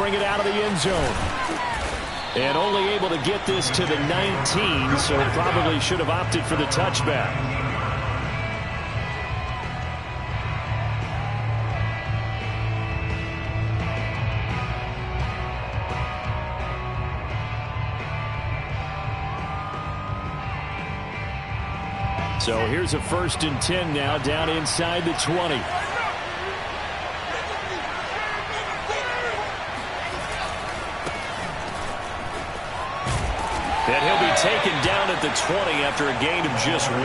bring it out of the end zone. And only able to get this to the 19, so probably should have opted for the touchback. So here's a 1st and 10 now down inside the 20. And he'll be taken down at the 20 after a gain of just 1.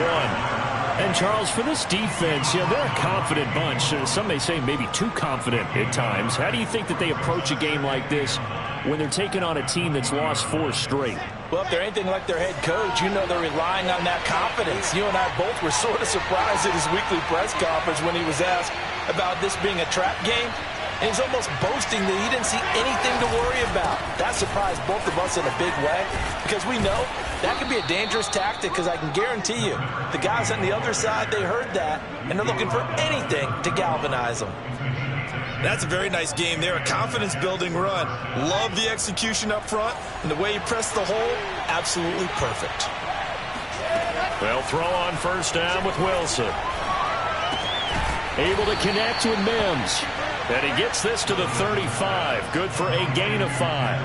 And, Charles, for this defense, they're a confident bunch. Some may say maybe too confident at times. How do you think that they approach a game like this when they're taking on a team that's lost 4 straight? Well, if they're anything like their head coach, they're relying on that confidence. You and I both were sort of surprised at his weekly press conference when he was asked about this being a trap game. And he's almost boasting that he didn't see anything to worry about. That surprised both of us in a big way because we know that could be a dangerous tactic because I can guarantee you the guys on the other side, they heard that, and they're looking for anything to galvanize them. That's a very nice game there, a confidence-building run. Love the execution up front, and the way he pressed the hole, absolutely perfect. They'll throw on 1st down with Wilson. Able to connect with Mims. And he gets this to the 35. Good for a gain of 5.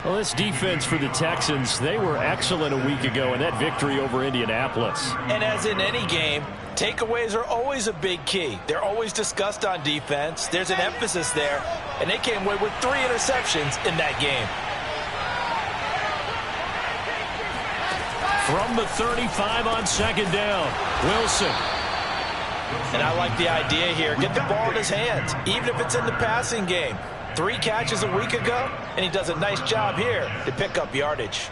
Well, this defense for the Texans, they were excellent a week ago in that victory over Indianapolis. And as in any game, takeaways are always a big key. They're always discussed on defense. There's an emphasis there, and they came away with 3 interceptions in that game. From the 35 on 2nd down, Wilson. And I like the idea here. Get the ball in his hands, even if it's in the passing game. 3 catches a week ago, and he does a nice job here to pick up yardage.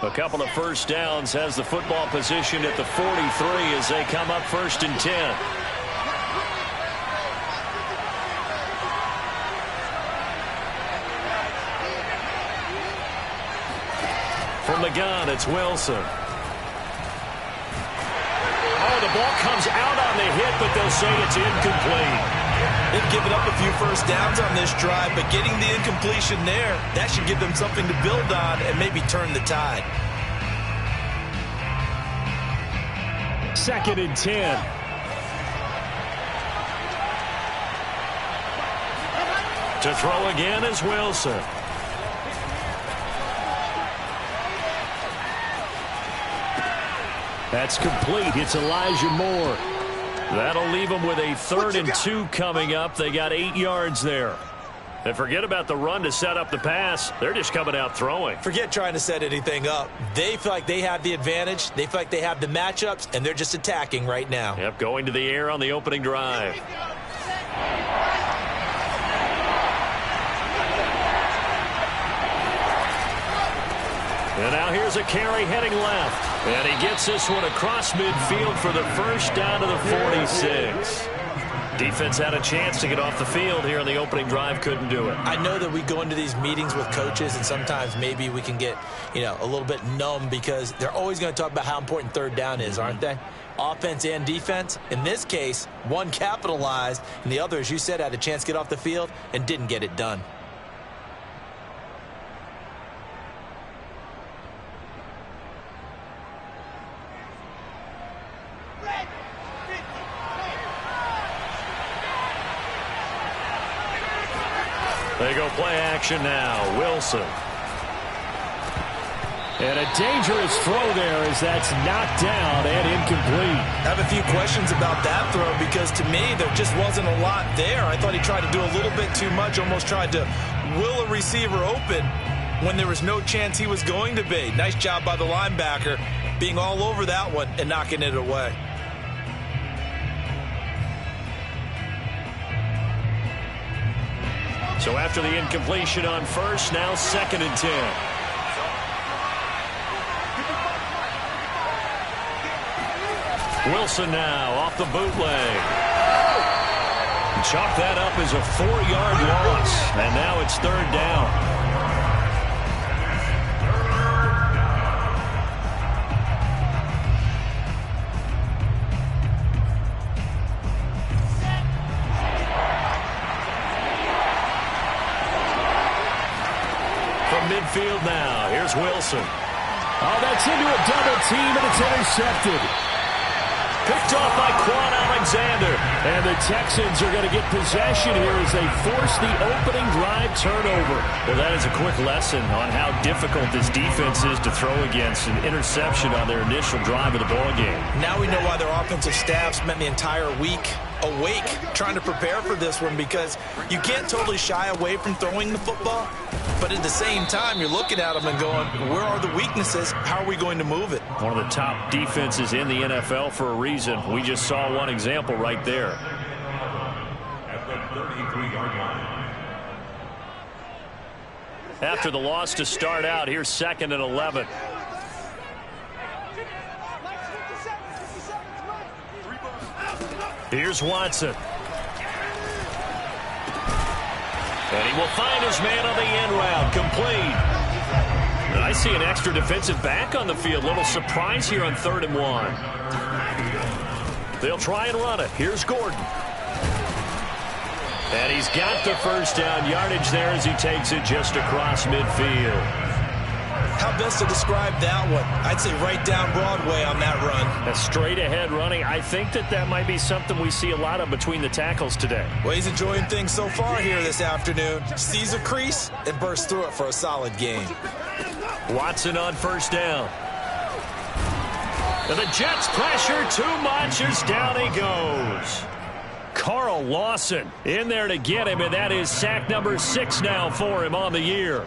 A couple of 1st downs, has the football position at the 43 as they come up 1st and 10. From the gun, it's Wilson. Oh, the ball comes out on the hit, but they'll say it's incomplete. They've given up a few 1st downs on this drive, but getting the incompletion there, that should give them something to build on and maybe turn the tide. 2nd and 10. To throw again is Wilson. That's complete. It's Elijah Moore. That'll leave them with a 3rd and 2 coming up. They got 8 yards there. And forget about the run to set up the pass. They're just coming out throwing. Forget trying to set anything up. They feel like they have the advantage. They feel like they have the matchups, and they're just attacking right now. Yep, going to the air on the opening drive. And now here's a carry heading left. And he gets this one across midfield for the 1st down to the 46. Defense had a chance to get off the field here on the opening drive, couldn't do it. I know that we go into these meetings with coaches, and sometimes maybe we can get, a little bit numb because they're always going to talk about how important 3rd down is, aren't they? Offense and defense. In this case, one capitalized, and the other, as you said, had a chance to get off the field and didn't get it done. They go play action now. Wilson. And a dangerous throw there as that's knocked down and incomplete. I have a few questions about that throw because to me there just wasn't a lot there. I thought he tried to do a little bit too much, almost tried to will a receiver open when there was no chance he was going to be. Nice job by the linebacker being all over that one and knocking it away. So after the incompletion on 1st, now 2nd and 10. Wilson now off the bootleg. Chalk that up as a 4-yard loss. And now it's 3rd down. field now. Here's Wilson. Oh, that's into a double team, and it's intercepted. Picked off by Quan Alexander. And the Texans are going to get possession here as they force the opening drive turnover. Well, that is a quick lesson on how difficult this defense is to throw against. An interception on their initial drive of the ballgame. Now we know why their offensive staff spent the entire week awake trying to prepare for this one, because you can't totally shy away from throwing the football, but at the same time you're looking at them and going, where are the weaknesses? How are we going to move it? One of the top defenses in the NFL for a reason. We just saw one example right there. At the 33-yard line. After the loss to start out, here's 2nd and 11. Here's Watson. And he will find his man on the end route. Complete. And I see an extra defensive back on the field. Little surprise here on 3rd and 1. They'll try and run it. Here's Gordon. And he's got the first down yardage there as he takes it just across midfield. How best to describe that one? I'd say right down Broadway on that run. A straight ahead running. I think that might be something we see a lot of between the tackles today. Well, he's enjoying things so far here this afternoon. Sees a crease and bursts through it for a solid game. Watson on first down. And the Jets pressure too much as down he goes. Carl Lawson in there to get him, and that is sack number 6 now for him on the year.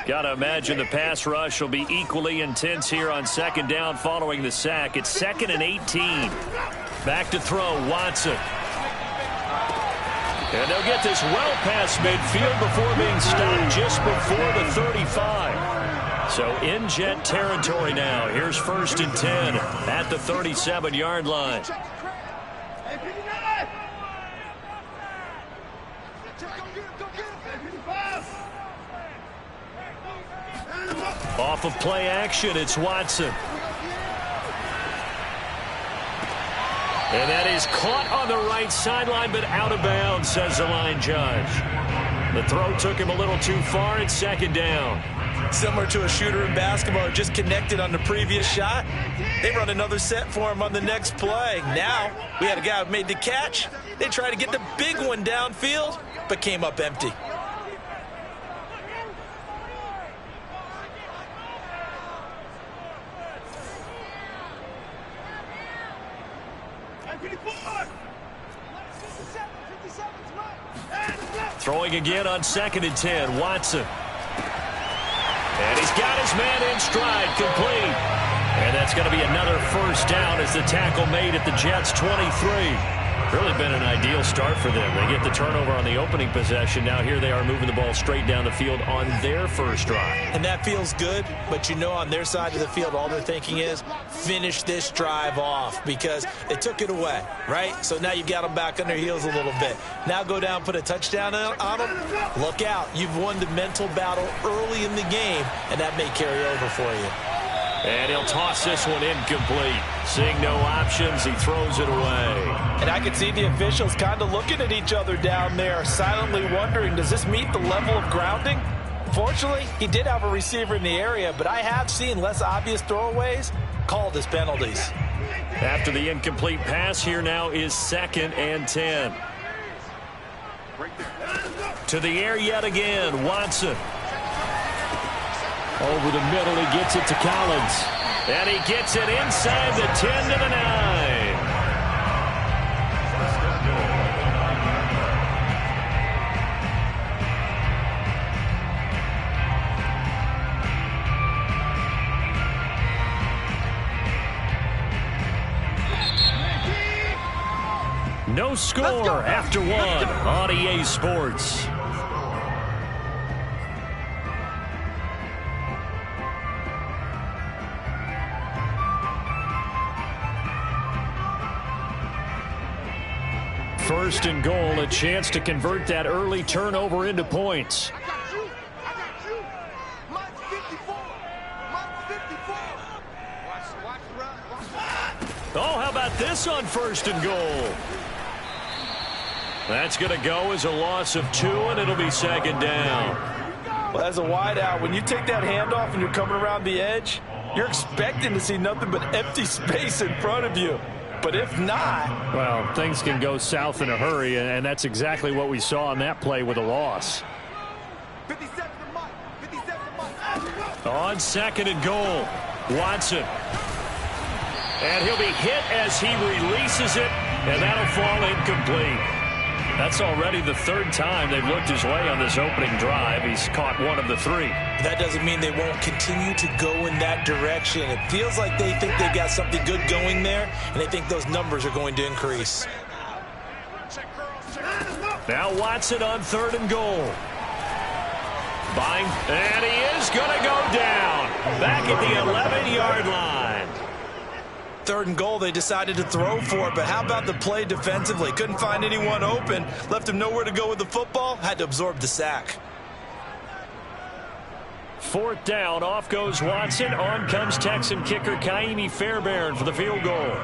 Got to imagine the pass rush will be equally intense here on 2nd down following the sack. It's 2nd and 18. Back to throw, Watson. And they'll get this well past midfield before being stopped just before the 35. So in Jet territory now. Here's 1st and 10 at the 37-yard line. Off of play action, it's Watson. And that is caught on the right sideline, but out of bounds, says the line judge. The throw took him a little too far. It's 2nd down. Similar to a shooter in basketball, just connected on the previous shot. They run another set for him on the next play. Now, we had a guy who made the catch. They tried to get the big one downfield, but came up empty. Throwing again on 2nd and 10, Watson. And he's got his man in stride, complete. And that's going to be another first down as the tackle made at the Jets' 23. Really been an ideal start for them. They get the turnover on the opening possession. Now here they are moving the ball straight down the field on their first drive. And that feels good, but you know on their side of the field all they're thinking is finish this drive off because they took it away, right? So now you've got them back on their heels a little bit. Now go down, put a touchdown on them. Look out. You've won the mental battle early in the game, and that may carry over for you. And he'll toss this one incomplete. Seeing no options, he throws it away. And I could see the officials kind of looking at each other down there, silently wondering, does this meet the level of grounding? Fortunately, he did have a receiver in the area, but I have seen less obvious throwaways called as penalties. After the incomplete pass, here now is 2nd and 10. To the air yet again, Watson. Over the middle, he gets it to Collins. And he gets it inside the 10 to the 9. No score after 1 on EA Sports. First and goal, a chance to convert that early turnover into points. Watch the run. Oh, how about this on 1st and goal? That's going to go as a loss of 2, and it'll be 2nd down. Well, as a wideout, when you take that handoff and you're coming around the edge, you're expecting to see nothing but empty space in front of you. But if not... Well, things can go south in a hurry, and that's exactly what we saw on that play with a loss. 57 to Mike. 57 to Mike. On 2nd and goal, Watson. And he'll be hit as he releases it, and that'll fall incomplete. That's already the 3rd time they've looked his way on this opening drive. He's caught 1 of the 3. That doesn't mean they won't continue to go in that direction. It feels like they think they've got something good going there, and they think those numbers are going to increase. Now Watson on 3rd and goal. And he is going to go down. Back at the 11-yard line. 3rd and goal, they decided to throw for it, but how about the play defensively? Couldn't find anyone open, left him nowhere to go with the football, had to absorb the sack. 4th down, off goes Watson, on comes Texan kicker Kaimi Fairbairn for the field goal.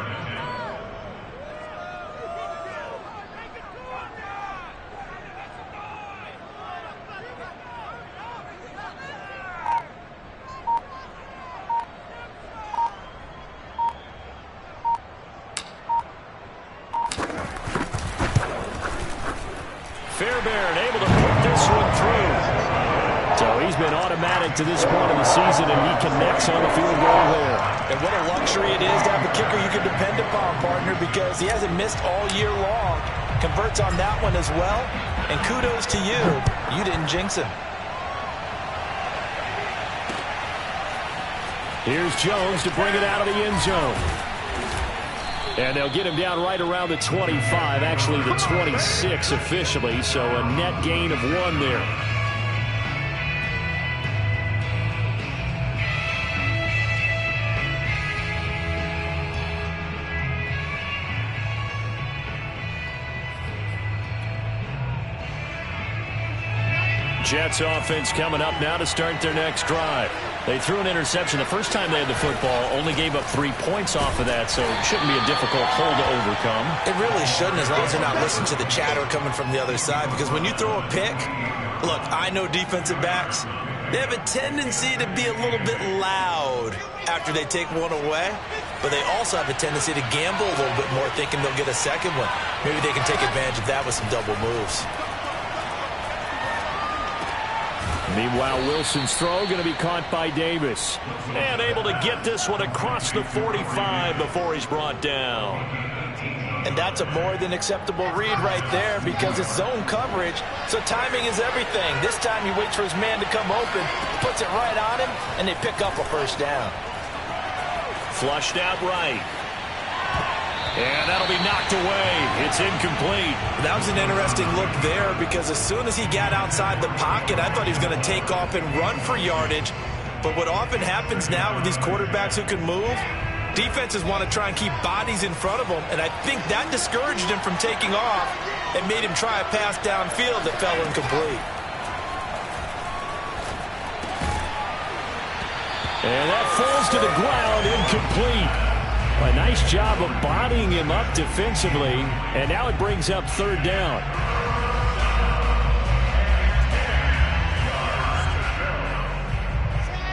Fairbairn able to put this one through. So he's been automatic to this point of the season, and he connects on the field goal there. And what a luxury it is to have a kicker you can depend upon, partner, because he hasn't missed all year long. Converts on that one as well, and kudos to you. You didn't jinx him. Here's Jones to bring it out of the end zone. And they'll get him down right around the 25, actually the 26 officially, so a net gain of 1 there. Jets offense coming up now to start their next drive. They threw an interception the first time they had the football, only gave up 3 points off of that, so it shouldn't be a difficult hole to overcome. It really shouldn't, as long as they're not listening to the chatter coming from the other side, because when you throw a pick, look, I know defensive backs, they have a tendency to be a little bit loud after they take one away, but they also have a tendency to gamble a little bit more, thinking they'll get a second one. Maybe they can take advantage of that with some double moves. Meanwhile, Wilson's throw going to be caught by Davis. And able to get this one across the 45 before he's brought down. And that's a more than acceptable read right there because it's zone coverage, so timing is everything. This time he waits for his man to come open, puts it right on him, and they pick up a 1st down. Flushed out right. And that'll be knocked away. It's incomplete. That was an interesting look there because as soon as he got outside the pocket, I thought he was going to take off and run for yardage. But what often happens now with these quarterbacks who can move, defenses want to try and keep bodies in front of them, and I think that discouraged him from taking off and made him try a pass downfield that fell incomplete. And that falls to the ground, incomplete. A nice job of bodying him up defensively, and now it brings up 3rd down.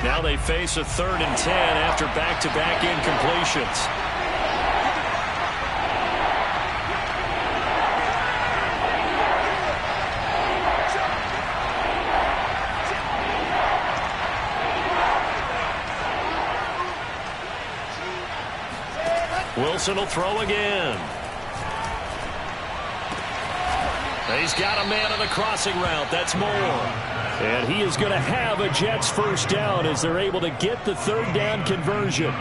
Now they face a 3rd and 10 after back-to-back incompletions. Wilson will throw again. He's got a man on the crossing route. That's Moore. And he is going to have a Jets 1st down as they're able to get the 3rd down conversion.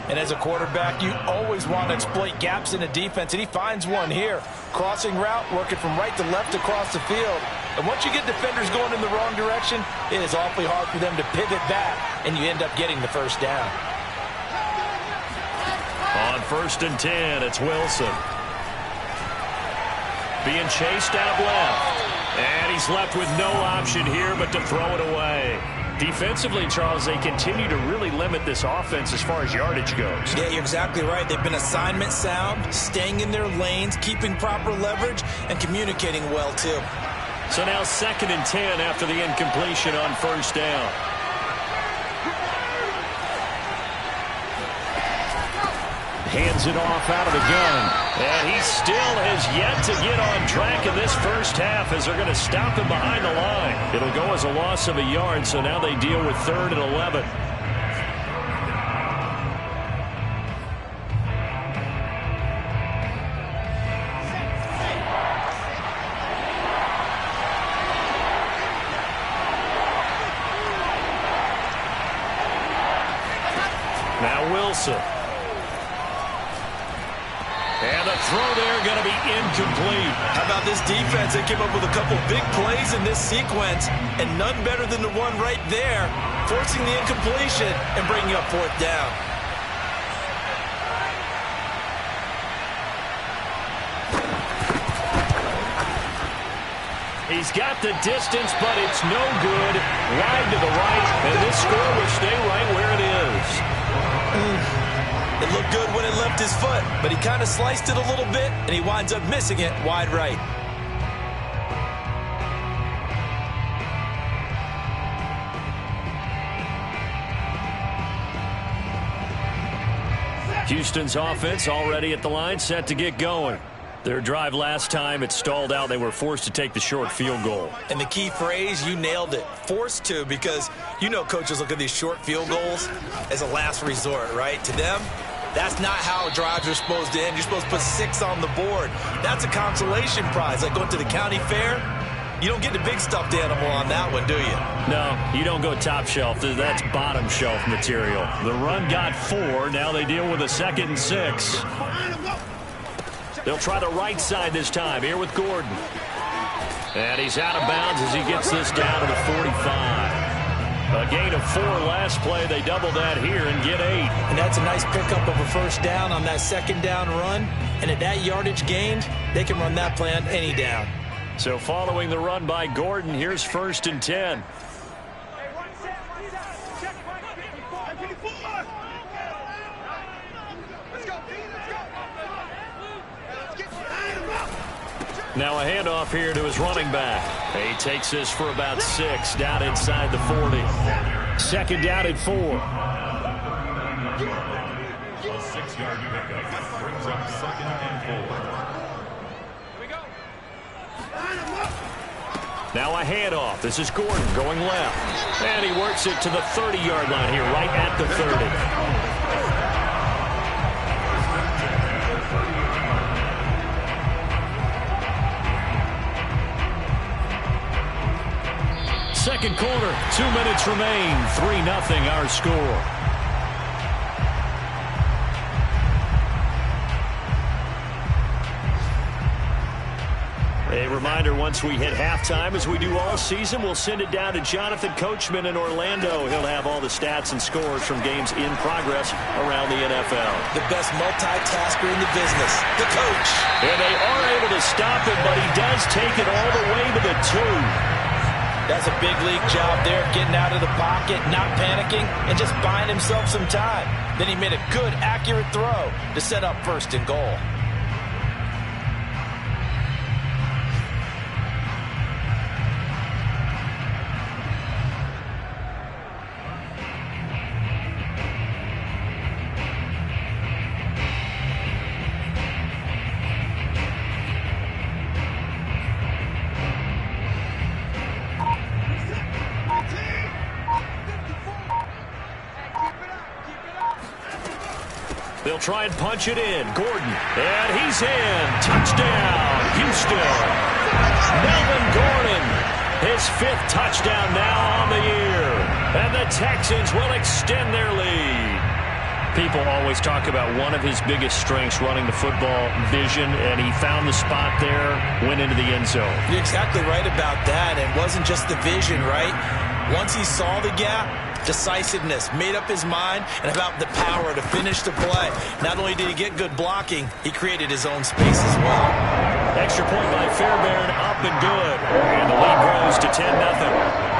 And as a quarterback, you always want to exploit gaps in a defense, and he finds one here. Crossing route, working from right to left across the field. And once you get defenders going in the wrong direction, it is awfully hard for them to pivot back, and you end up getting the 1st down. On 1st and 10, it's Wilson. Being chased out left. And he's left with no option here but to throw it away. Defensively, Charles, they continue to really limit this offense as far as yardage goes. Yeah, you're exactly right. They've been assignment sound, staying in their lanes, keeping proper leverage, and communicating well, too. So now 2nd and 10 after the incompletion on 1st down. Hands it off out of the gun. And he still has yet to get on track in this first half as they're going to stop him behind the line. It'll go as a loss of a yard, so now they deal with 3rd and 11. Now Wilson. And the throw there going to be incomplete. How about this defense? They came up with a couple big plays in this sequence, and none better than the one right there, forcing the incompletion and bringing up 4th down. He's got the distance, but it's no good. Wide to the right, and this score will stay right where it is. It looked good when it left his foot, but he kind of sliced it a little bit, and he winds up missing it wide right. Houston's offense already at the line, set to get going. Their drive last time, it stalled out. They were forced to take the short field goal. And the key phrase, you nailed it, forced to, because you know coaches look at these short field goals as a last resort, right? To them, that's not how drives are supposed to end. You're supposed to put 6 on the board. That's a consolation prize, like going to the county fair. You don't get the big stuffed animal on that one, do you? No, you don't go top shelf. That's bottom shelf material. The run got 4. Now they deal with a 2nd and 6. They'll try the right side this time. Here with Gordon. And he's out of bounds as he gets this down to the 45. A gain of 4 last play. They double that here and get 8. And that's a nice pickup of a 1st down on that 2nd down run. And at that yardage gained, they can run that play on any down. So following the run by Gordon, here's 1st and 10. Now a handoff here to his running back. He takes this for about 6 down inside the 40. 2nd down at 4. A 6-yard pickup brings up 2nd and 4. Now a handoff. This is Gordon going left. And he works it to the 30-yard line here, right at the 30. Second quarter, 2 minutes remain. 3-0 our score. A reminder, once we hit halftime, as we do all season, we'll send it down to Jonathan Coachman in Orlando. He'll have all the stats and scores from games in progress around the NFL. The best multitasker in the business, the coach. And they are able to stop him, but he does take it all the way to the 2. That's a big league job there, getting out of the pocket, not panicking, and just buying himself some time. Then he made a good, accurate throw to set up 1st and goal. They'll try and punch it in. Gordon, and he's in. Touchdown, Houston. Melvin Gordon, his 5th touchdown now on the year. And the Texans will extend their lead. People always talk about one of his biggest strengths, running the football, vision, and he found the spot there, went into the end zone. You're exactly right about that. It wasn't just the vision, right? Once he saw the gap, decisiveness, made up his mind, and about the power to finish the play. Not only did he get good blocking, he created his own space as well. Extra point by Fairbairn, up and good. And the lead grows to 10-0.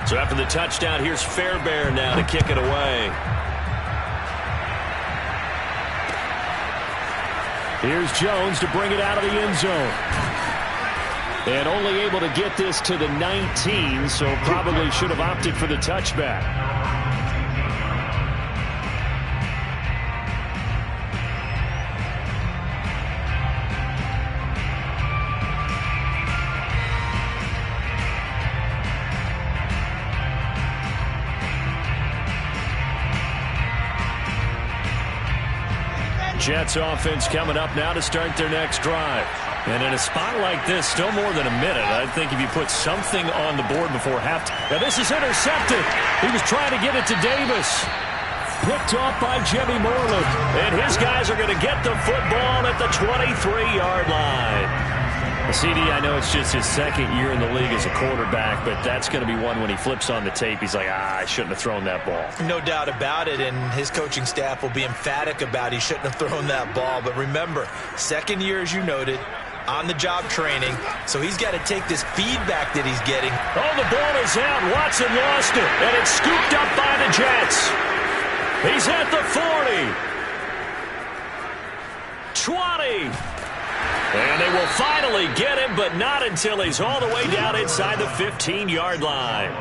So after the touchdown, here's Fairbairn now to kick it away. Here's Jones to bring it out of the end zone. And only able to get this to the 19, so probably should have opted for the touchback. Jets offense coming up now to start their next drive. And in a spot like this, still more than a minute, I think if you put something on the board before halftime. Now this is intercepted. He was trying to get it to Davis. Picked off by Jimmy Moreland. And his guys are going to get the football at the 23-yard line. CD, I know it's just his second year in the league as a quarterback, but that's going to be one when he flips on the tape. He's like, I shouldn't have thrown that ball. No doubt about it, and his coaching staff will be emphatic about he shouldn't have thrown that ball. But remember, second year, as you noted, on-the-job training, so he's got to take this feedback that he's getting. Oh, the ball is out. Watson lost it, and it's scooped up by the Jets. He's at the 40. 20. And they will finally get him, but not until he's all the way down inside the 15-yard line.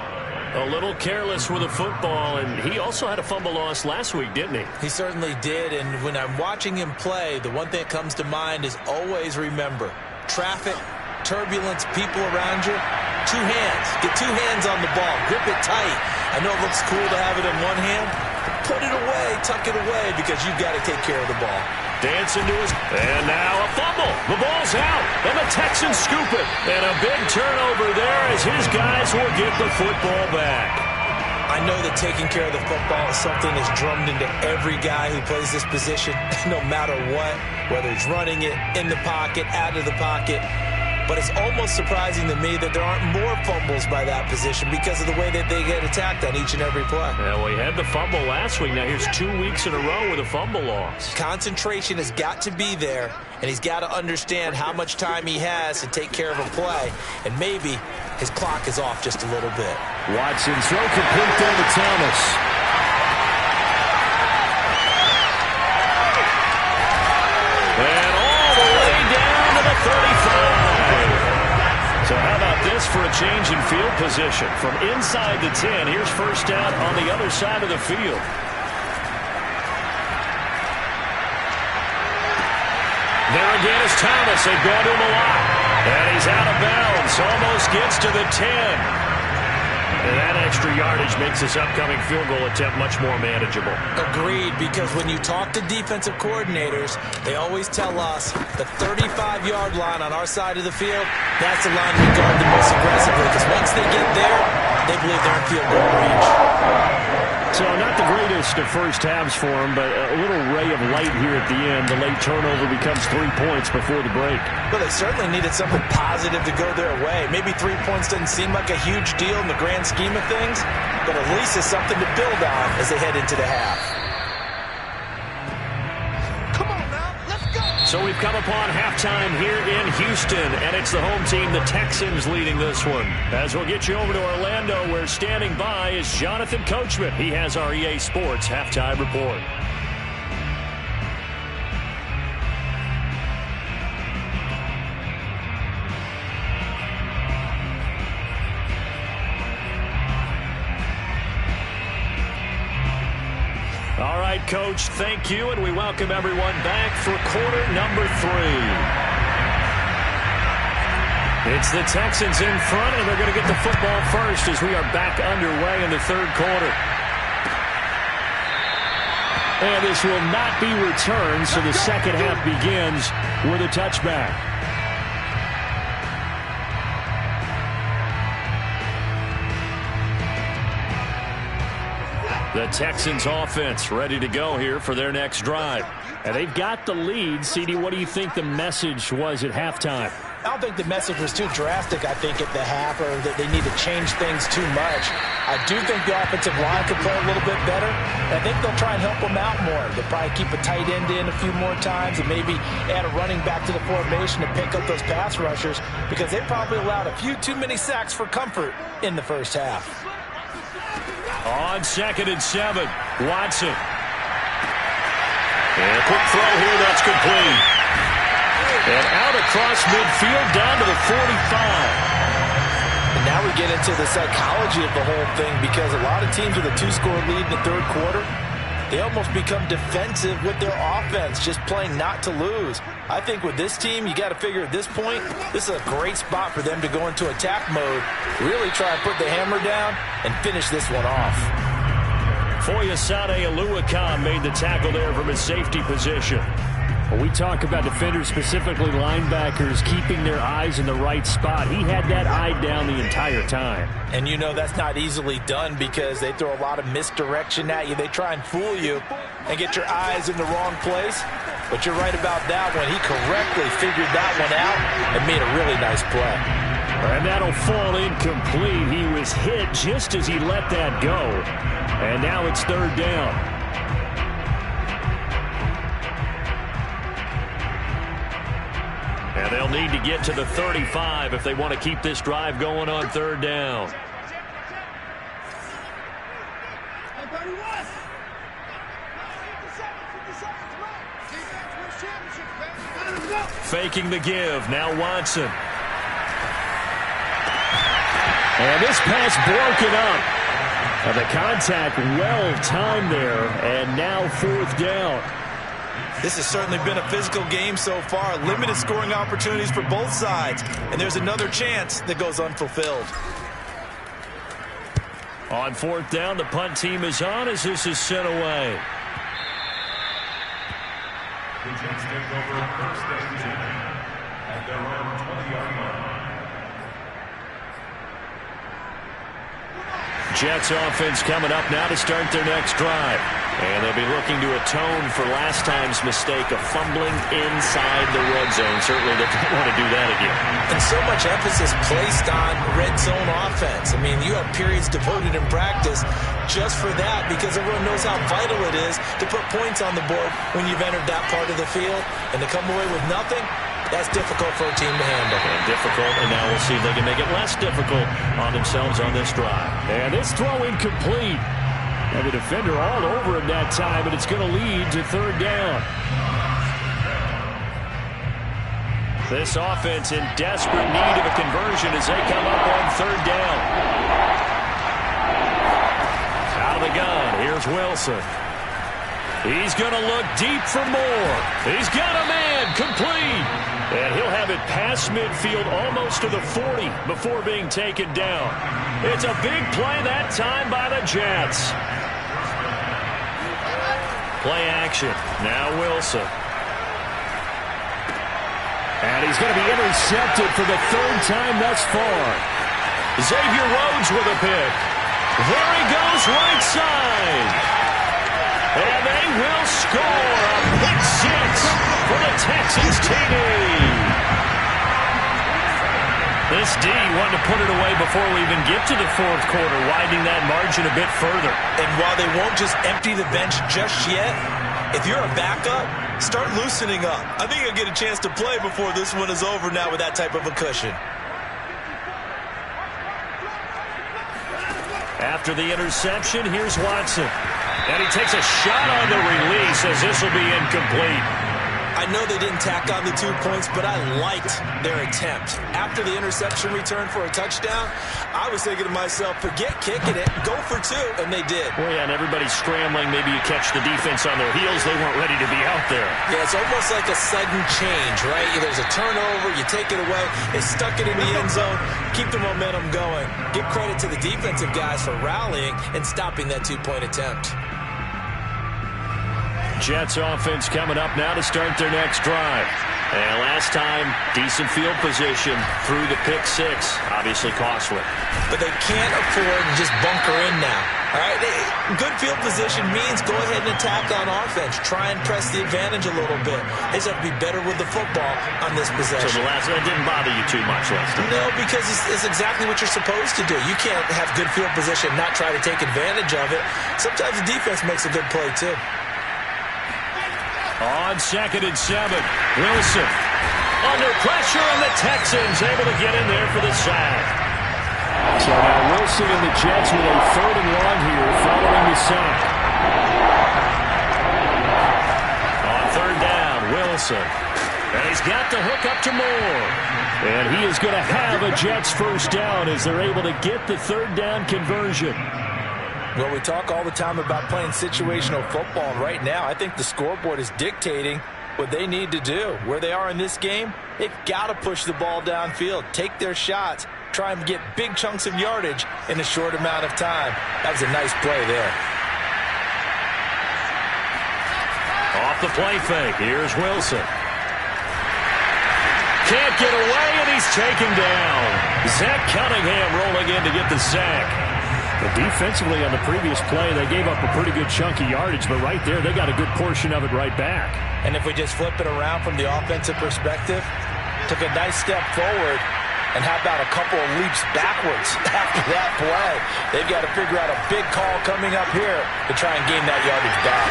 A little careless with the football, and he also had a fumble loss last week, didn't he? He certainly did, and when I'm watching him play, the one thing that comes to mind is always remember, traffic, turbulence, people around you, two hands. Get two hands on the ball. Grip it tight. I know it looks cool to have it in one hand. Put it away, tuck it away, because you've got to take care of the ball. Dancing to his, and now a fumble. The ball's out, and the Texans scoop it. And a big turnover there as his guys will get the football back. I know that taking care of the football is something that's drummed into every guy who plays this position, no matter what, whether he's running it, in the pocket, out of the pocket. But it's almost surprising to me that there aren't more fumbles by that position because of the way that they get attacked on each and every play. Yeah, well, he had the fumble last week. Now here's 2 weeks in a row with a fumble loss. Concentration has got to be there, and he's got to understand how much time he has to take care of a play, and maybe his clock is off just a little bit. Watson throw complete there to Thomas. And all the way down to the 35. So how about this for a change in field position? From inside the 10, here's first down on the other side of the field. There again is Thomas. They've gone to him a lot. And he's out of bounds. Almost gets to the 10. And that extra yardage makes this upcoming field goal attempt much more manageable. Agreed, because when you talk to defensive coordinators, they always tell us the 35-yard line on our side of the field, that's the line we guard the most aggressively, because once they get there, they believe they're in field goal range. So not the greatest of first halves for him, but a little ray of light here at the end. The late turnover becomes 3 points before the break. Well, they certainly needed something positive to go their way. Maybe 3 points doesn't seem like a huge deal in the grand scheme of things, but at least it's something to build on as they head into the half. Come on now, let's go! So we've come upon halftime here in Houston, and it's the home team, the Texans, leading this one. As we'll get you over to Orlando, where standing by is Jonathan Coachman. He has our EA Sports halftime report. All right, Coach, thank you, and we welcome everyone back for quarter number 3. It's the Texans in front, and they're going to get the football first as we are back underway in the third quarter. And this will not be returned, so the second half begins with a touchback. The Texans offense ready to go here for their next drive. And they've got the lead. CD, what do you think the message was at halftime? I don't think the message was too drastic, I think, at the half, or that they need to change things too much. I do think the offensive line could play a little bit better. And I think they'll try and help them out more. They'll probably keep a tight end in a few more times and maybe add a running back to the formation to pick up those pass rushers, because they probably allowed a few too many sacks for comfort in the first half. On 2nd and 7, Watson. And a quick throw here, that's complete. And out across midfield, down to the 45. And now we get into the psychology of the whole thing, because a lot of teams with a 2-score lead in the third quarter, they almost become defensive with their offense, just playing not to lose. I think with this team, you got to figure at this point, this is a great spot for them to go into attack mode, really try and put the hammer down and finish this one off. Foyesade Aluakon made the tackle there from his safety position. When we talk about defenders, specifically linebackers, keeping their eyes in the right spot, he had that eye down the entire time. And you know that's not easily done, because they throw a lot of misdirection at you. They try and fool you and get your eyes in the wrong place. But you're right about that one. He correctly figured that one out and made a really nice play. And that'll fall incomplete. He was hit just as he let that go. And now it's 3rd down. And they'll need to get to the 35 if they want to keep this drive going on 3rd down. Faking the give. Now Watson. And this pass broken up. And the contact well-timed there. And now 4th down. This has certainly been a physical game so far. Limited scoring opportunities for both sides. And there's another chance that goes unfulfilled. On 4th down, the punt team is on as this is sent away. The Jets take over 1st and 10 at their own 20-yard line. Jets offense coming up now to start their next drive. And they'll be looking to atone for last time's mistake of fumbling inside the red zone. Certainly they don't want to do that again. And so much emphasis placed on red zone offense. I mean, you have periods devoted in practice just for that, because everyone knows how vital it is to put points on the board when you've entered that part of the field. And to come away with nothing, that's difficult for a team to handle. And difficult, and now we'll see if they can make it less difficult on themselves on this drive. And this throw incomplete. And the defender all over him that time, and it's going to lead to 3rd down. This offense in desperate need of a conversion as they come up on 3rd down. Out of the gun, here's Wilson. He's going to look deep for more. He's got a man, complete. And he'll have it past midfield almost to the 40 before being taken down. It's a big play that time by the Jets. Play action. Now Wilson. And he's going to be intercepted for the 3rd time thus far. Xavier Rhodes with a pick. There he goes, right side. And they will score a pick 6 for the Texans TD. This D wanted to put it away before we even get to the 4th quarter, widening that margin a bit further. And while they won't just empty the bench just yet, if you're a backup, start loosening up. I think you'll get a chance to play before this one is over now with that type of a cushion. After the interception, here's Watson. And he takes a shot on the release as this will be incomplete. I know they didn't tack on the 2 points, but I liked their attempt. After the interception return for a touchdown, I was thinking to myself, forget kicking it, go for 2, and they did. Well, yeah, and everybody's scrambling. Maybe you catch the defense on their heels. They weren't ready to be out there. Yeah, it's almost like a sudden change, right? There's a turnover, you take it away, they stuck it in the end zone, keep the momentum going. Give credit to the defensive guys for rallying and stopping that 2-point attempt. Jets offense coming up now to start their next drive. And last time, decent field position through the pick six. Obviously costly. But they can't afford to just bunker in now. All right, good field position means go ahead and attack on offense. Try and press the advantage a little bit. They just have to be better with the football on this possession. So the last one didn't bother you too much, Lester? No, because it's exactly what you're supposed to do. You can't have good field position and not try to take advantage of it. Sometimes the defense makes a good play, too. On 2nd and 7, Wilson under pressure, and the Texans able to get in there for the sack. So now Wilson and the Jets with a 3rd and long here following the sack. On 3rd down, Wilson. And he's got the hook up to Moore. And he is going to have a Jets 1st down as they're able to get the 3rd down conversion. Well, we talk all the time about playing situational football. And right now, I think the scoreboard is dictating what they need to do. Where they are in this game, they've got to push the ball downfield, take their shots, try and get big chunks of yardage in a short amount of time. That was a nice play there. Off the play fake, here's Wilson. Can't get away, and he's taken down. Zach Cunningham rolling in to get the sack. But defensively on the previous play, they gave up a pretty good chunk of yardage, but right there, they got a good portion of it right back. And if we just flip it around from the offensive perspective, took a nice step forward, and how about a couple of leaps backwards after that play? They've got to figure out a big call coming up here to try and gain that yardage back.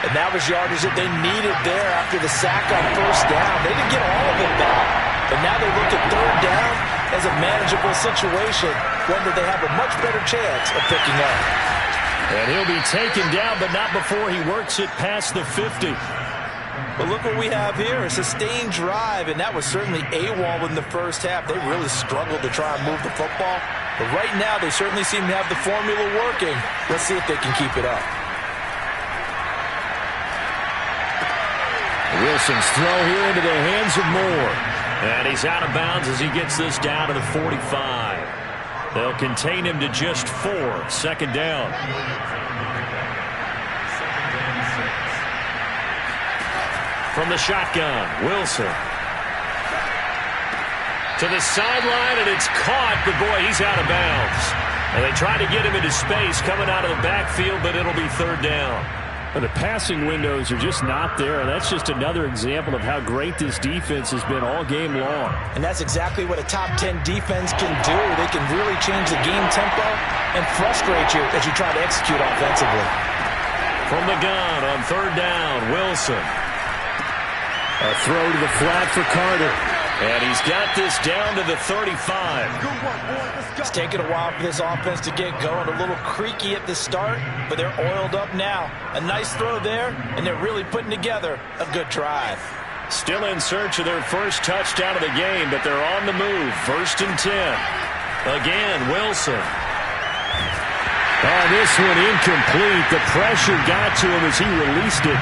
And that was yardage that they needed there after the sack on 1st down. They didn't get all of it back, but now they look at 3rd down as a manageable situation, one that they have a much better chance of picking up. And he'll be taken down, but not before he works it past the 50. But look what we have here, a sustained drive, and that was certainly AWOL in the 1st half. They really struggled to try and move the football. But right now, they certainly seem to have the formula working. Let's see if they can keep it up. Wilson's throw here into the hands of Moore. And he's out of bounds as he gets this down to the 45. They'll contain him to just 4. 2nd down. From the shotgun, Wilson. To the sideline, and it's caught, but boy, he's out of bounds. And they try to get him into space coming out of the backfield, but it'll be 3rd down. The passing windows are just not there, and that's just another example of how great this defense has been all game long. And that's exactly what a top 10 defense can do. They can really change the game tempo and frustrate you as you try to execute offensively. From the gun on 3rd down, Wilson. A throw to the flat for Carter. And he's got this down to the 35. It's taken a while for this offense to get going. A little creaky at the start, but they're oiled up now. A nice throw there, and they're really putting together a good drive. Still in search of their 1st touchdown of the game, but they're on the move. 1st and 10. Again, Wilson. Oh, this one incomplete. The pressure got to him as he released it.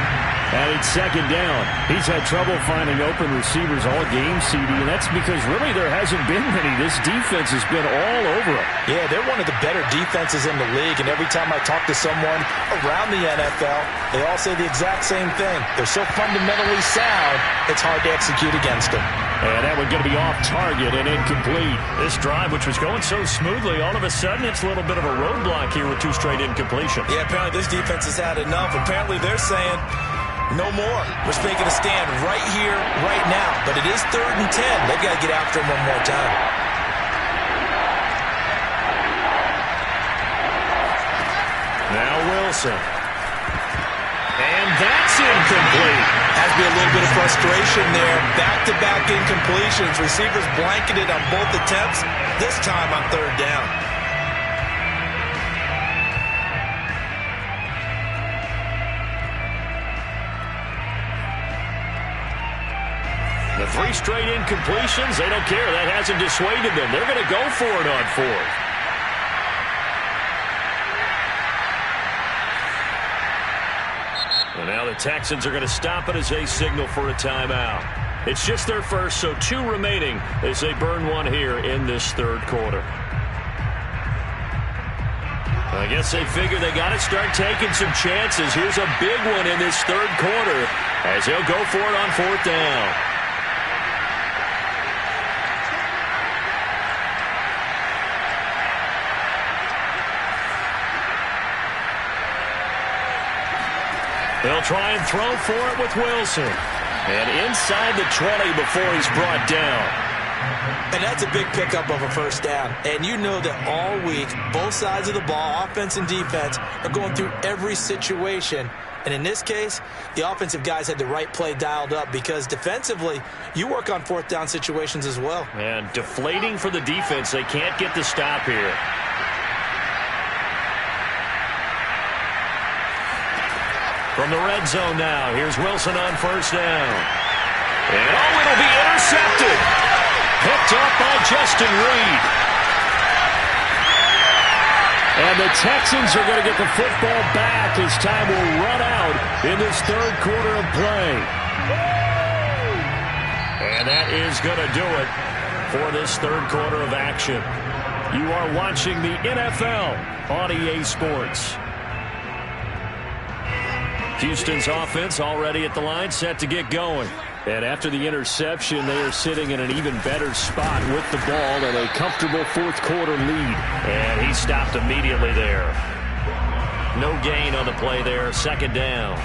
And it's 2nd down. He's had trouble finding open receivers all game, CD, and that's because really there hasn't been many. This defense has been all over him. Yeah, they're one of the better defenses in the league, and every time I talk to someone around the NFL, they all say the exact same thing. They're so fundamentally sound, it's hard to execute against them. And that one going to be off target and incomplete. This drive, which was going so smoothly, all of a sudden it's a little bit of a roadblock here with 2 straight incompletions. Yeah, apparently this defense has had enough. Apparently they're saying, no more. We're making a stand right here, right now. But it is 3rd and 10. They've got to get after him one more time. Now Wilson. And that's incomplete. Has to be a little bit of frustration there. Back-to-back incompletions. Receivers blanketed on both attempts. This time on 3rd down. The 3 straight incompletions, they don't care. That hasn't dissuaded them. They're going to go for it on 4th. And now the Texans are going to stop it as they signal for a timeout. It's just their 1st, so 2 remaining as they burn one here in this 3rd quarter. I guess they figure they got to start taking some chances. Here's a big one in this third quarter as he'll go for it on fourth down. They'll try and throw for it with Wilson. And inside the 20 before he's brought down. And that's a big pickup of a first down. And you know that all week, both sides of the ball, offense and defense, are going through every situation. And in this case, the offensive guys had the right play dialed up because defensively, you work on fourth down situations as well. And deflating for the defense. They can't get the stop here. From the red zone now, here's Wilson on first down. And oh, it'll be intercepted. Picked up by Justin Reed. And the Texans are going to get the football back as time will run out in this third quarter of play. And that is going to do it for this third quarter of action. You are watching the NFL on EA Sports. Houston's offense already at the line, set to get going. And after the interception, they are sitting in an even better spot with the ball and a comfortable fourth quarter lead. And he stopped immediately there. No gain on the play there, second down.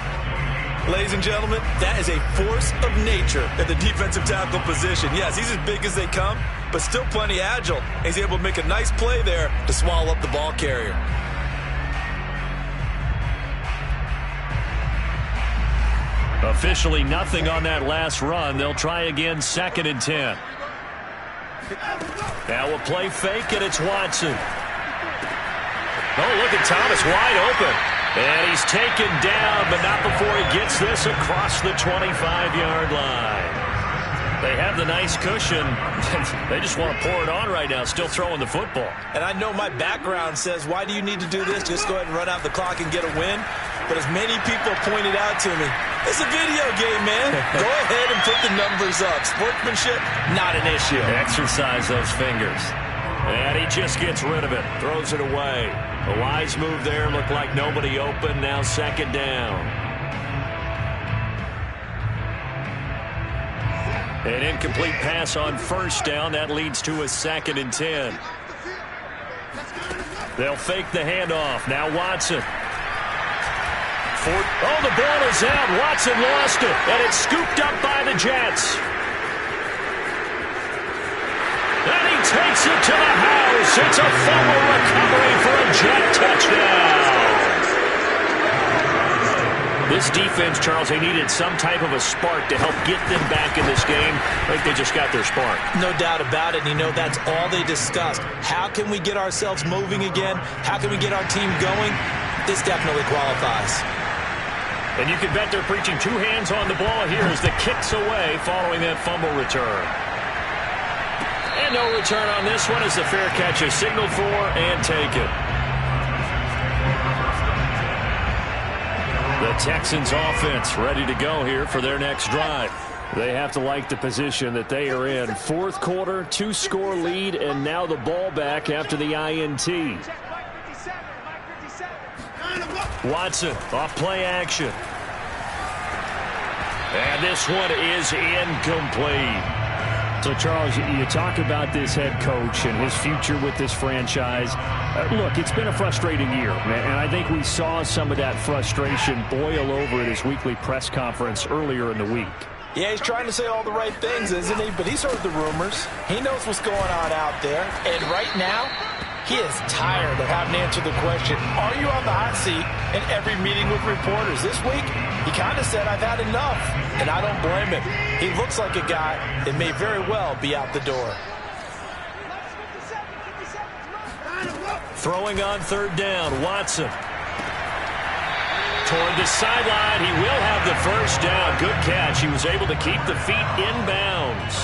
Ladies and gentlemen, that is a force of nature at the defensive tackle position. Yes, he's as big as they come, but still plenty agile. He's able to make a nice play there to swallow up the ball carrier. Officially nothing on that last run. They'll try again, 2nd and 10. Now a play fake, and it's Watson. Oh, look at Thomas wide open. And he's taken down, but not before he gets this across the 25-yard line. They have the nice cushion. They just want to pour it on right now, still throwing the football. And I know my background says, why do you need to do this? Just go ahead and run out the clock and get a win. But as many people pointed out to me, it's a video game, man. Go ahead and put the numbers up. Sportsmanship, not an issue. Exercise those fingers. And he just gets rid of it, throws it away. A wise move there, looked like nobody open, now 2nd down. An incomplete pass on first down. That leads to a 2nd and 10. They'll fake the handoff. Now Watson. Oh, the ball is out. Watson lost it, and it's scooped up by the Jets. And he takes it to the house. It's a fumble recovery for a Jet touchdown. This defense, Charles, they needed some type of a spark to help get them back in this game. I think they just got their spark. No doubt about it. And you know, that's all they discussed. How can we get ourselves moving again? How can we get our team going? This definitely qualifies. And you can bet they're preaching two hands on the ball here as the kick's away following that fumble return. And no return on this one as the fair catch is signaled for and taken. The Texans offense ready to go here for their next drive. They have to like the position that they are in. Fourth quarter, 2-score lead, and now the ball back after the INT. Watson off play action. And this one is incomplete. So, Charles, you talk about this head coach and his future with this franchise. Look, it's been a frustrating year, and I think we saw some of that frustration boil over at his weekly press conference earlier in the week. Yeah, he's trying to say all the right things, isn't he? But he's heard the rumors. He knows what's going on out there. And right now, he is tired of having to answer the question, are you on the hot seat in every meeting with reporters? This week, he kind of said, I've had enough. And I don't blame him. He looks like a guy that may very well be out the door. Throwing on third down, Watson. Toward the sideline, he will have the first down. Good catch. He was able to keep the feet inbounds.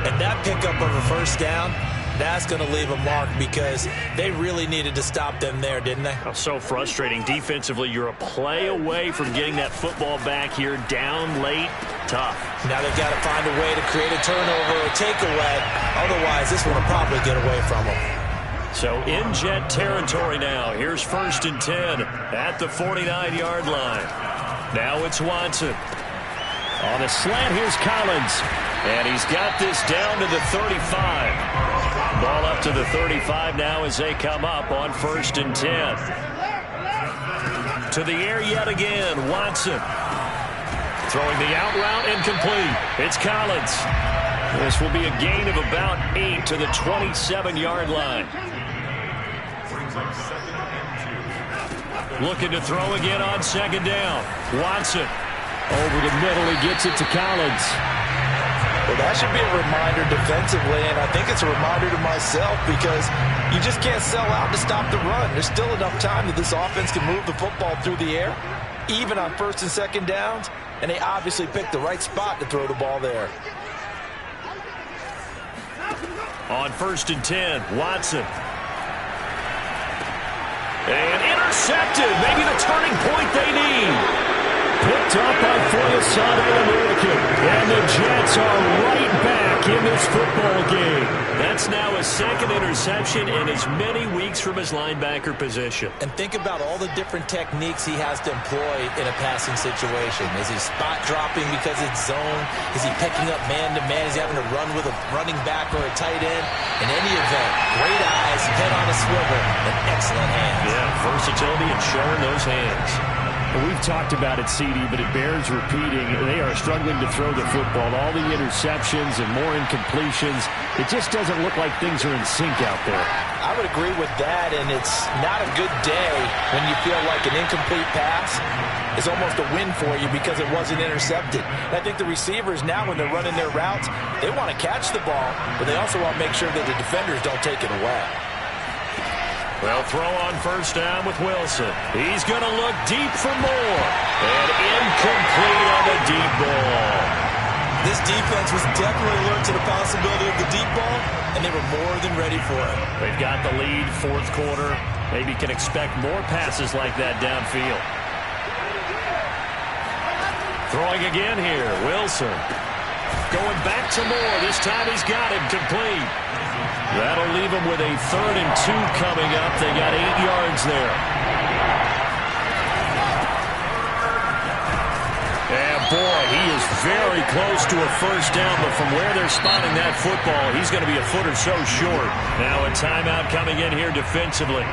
And that pickup of a first down, that's going to leave a mark because they really needed to stop them there, didn't they? Oh, so frustrating. Defensively, you're a play away from getting that football back here down late. Tough. Now they've got to find a way to create a turnover or takeaway. Otherwise, this one will probably get away from them. So in Jet territory now. Here's 1st and 10 at the 49-yard line. Now it's Watson. On a slant, here's Collins. And he's got this down to the 35. Ball up to the 35 now as they come up on 1st and 10. To the air yet again, Watson. Throwing the out route incomplete. It's Collins. This will be a gain of about 8 to the 27-yard line. Looking to throw again on 2nd down. Watson. Over the middle, he gets it to Collins. Well, that should be a reminder defensively, and I think it's a reminder to myself because you just can't sell out to stop the run. There's still enough time that this offense can move the football through the air, even on 1st and 2nd downs, and they obviously picked the right spot to throw the ball there. On 1st and 10, Watson. And intercepted. Maybe the turning point they need. Picked up by Foyesade American. And the Jets are right back in this football game. That's now his 2nd interception in as many weeks from his linebacker position. And think about all the different techniques he has to employ in a passing situation. Is he spot dropping because it's zone? Is he picking up man-to-man? Is he having to run with a running back or a tight end? In any event, great eyes, head on a swivel, and excellent hands. Yeah, versatility and showing those hands. We've talked about it, CD, but it bears repeating. They are struggling to throw the football. All the interceptions and more incompletions. It just doesn't look like things are in sync out there. I would agree with that, and it's not a good day when you feel like an incomplete pass is almost a win for you because it wasn't intercepted. And I think the receivers now, when they're running their routes, they want to catch the ball, but they also want to make sure that the defenders don't take it away. Well, throw on 1st down with Wilson. He's going to look deep for more. And incomplete on the deep ball. This defense was definitely alert to the possibility of the deep ball, and they were more than ready for it. They've got the lead, 4th quarter. Maybe can expect more passes like that downfield. Throwing again here, Wilson. Going back to Moore. This time he's got him complete. That'll leave him with a 3rd and 2 coming up. They got 8 yards there. And boy, he is very close to a 1st down, but from where they're spotting that football, he's going to be a foot or so short. Now a timeout coming in here defensively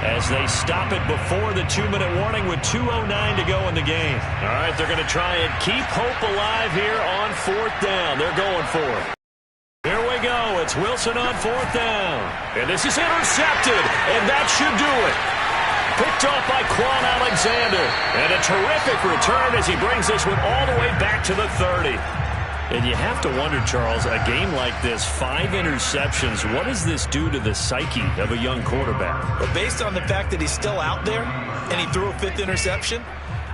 as they stop it before the 2-minute warning with 2:09 to go in the game. All right, they're going to try and keep hope alive here on 4th down. They're going for it. Here we go. It's Wilson on 4th down. And this is intercepted, and that should do it. Picked off by Quan Alexander. And a terrific return as he brings this one all the way back to the 30. And you have to wonder, Charles, a game like this, 5 interceptions, what does this do to the psyche of a young quarterback? But based on the fact that he's still out there and he threw a 5th interception,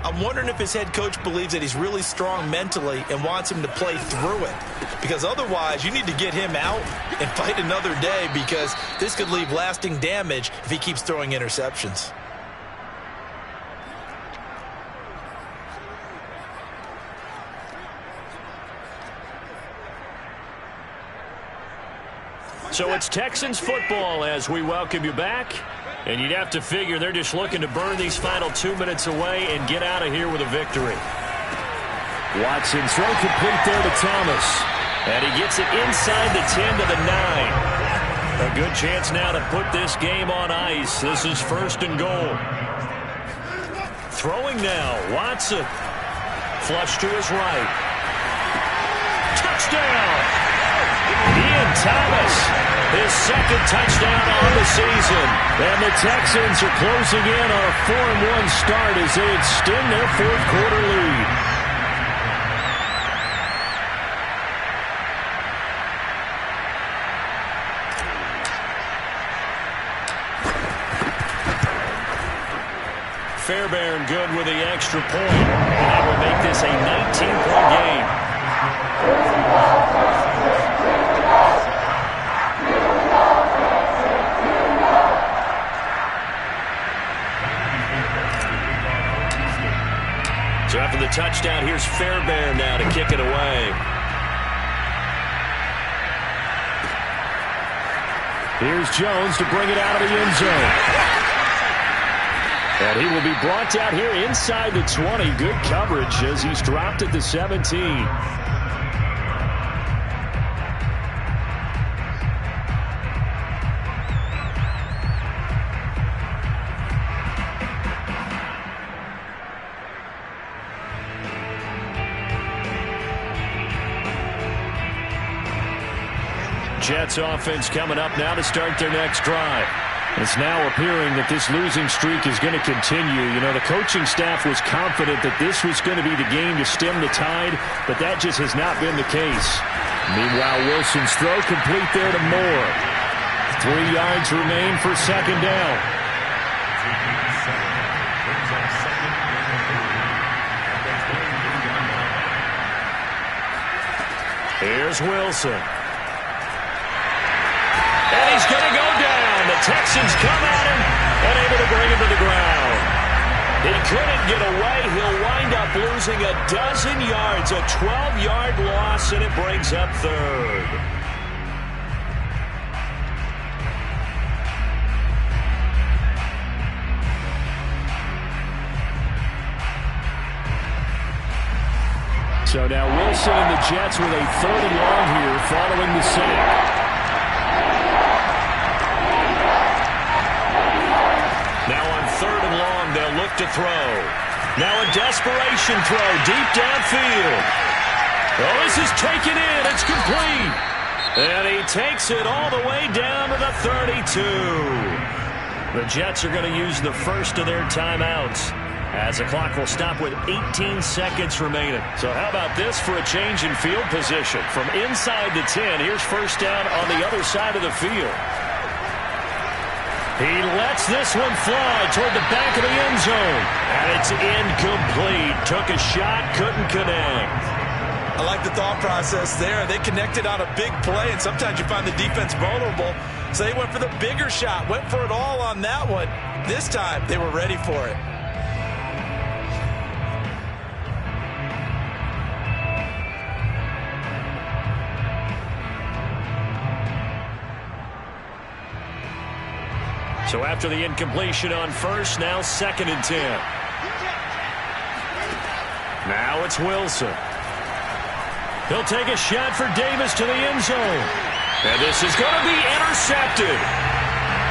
I'm wondering if his head coach believes that he's really strong mentally and wants him to play through it. Because otherwise, you need to get him out and fight another day because this could leave lasting damage if he keeps throwing interceptions. So it's Texans football as we welcome you back. And you'd have to figure they're just looking to burn these final 2 minutes away and get out of here with a victory. Watson throw complete there to Thomas. And he gets it inside the 10 to the 9. A good chance now to put this game on ice. This is 1st and goal. Throwing now, Watson. Flush to his right. Touchdown! Ian Thomas, his 2nd touchdown on the season. And the Texans are closing in on a 4-1 start as they extend their 4th quarter lead. Fairbairn good with the extra point. And that will make this a 19-point game. So after the touchdown, here's Fairbairn now to kick it away. Here's Jones to bring it out of the end zone. And he will be brought down here inside the 20. Good coverage as he's dropped at the 17. Jets offense coming up now to start their next drive. It's now appearing that this losing streak is going to continue. You know, the coaching staff was confident that this was going to be the game to stem the tide, but that just has not been the case. Meanwhile, Wilson's throw complete there to Moore. 3 yards remain for second down. Here's Wilson. And he's going to go down. The Texans come at him and able to bring him to the ground. He couldn't get away. He'll wind up losing a dozen yards, a 12-yard loss, and it brings up third. So now Wilson and the Jets with a 3rd and long here following the sack. Now on 3rd and long, they'll look to throw. Now a desperation throw deep downfield. Oh, this is taken in. It's complete. And he takes it all the way down to the 32. The Jets are going to use the first of their timeouts, as the clock will stop with 18 seconds remaining. So how about this for a change in field position? From inside the 10, here's first down on the other side of the field. He lets this one fly toward the back of the end zone. And it's incomplete. Took a shot, couldn't connect. I like the thought process there. They connected on a big play, and sometimes you find the defense vulnerable. So they went for the bigger shot, went for it all on that one. This time, they were ready for it. So after the incompletion on first, now 2nd and 10. Now it's Wilson. He'll take a shot for Davis to the end zone. And this is going to be intercepted.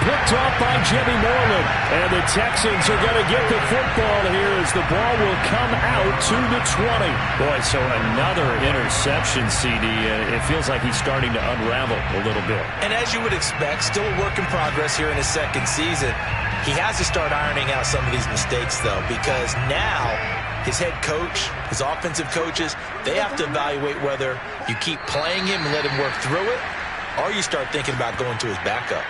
Picked off by Jimmy Moreland. And the Texans are going to get the football here as the ball will come out to the 20. Boy, so another interception, CD. It feels like he's starting to unravel a little bit. And as you would expect, still a work in progress here in his 2nd season. He has to start ironing out some of these mistakes, though, because now his head coach, his offensive coaches, they have to evaluate whether you keep playing him and let him work through it, or you start thinking about going to his backup.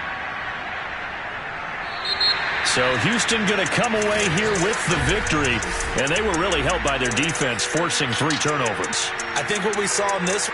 So Houston going to come away here with the victory, and they were really helped by their defense forcing 3 turnovers. I think what we saw in this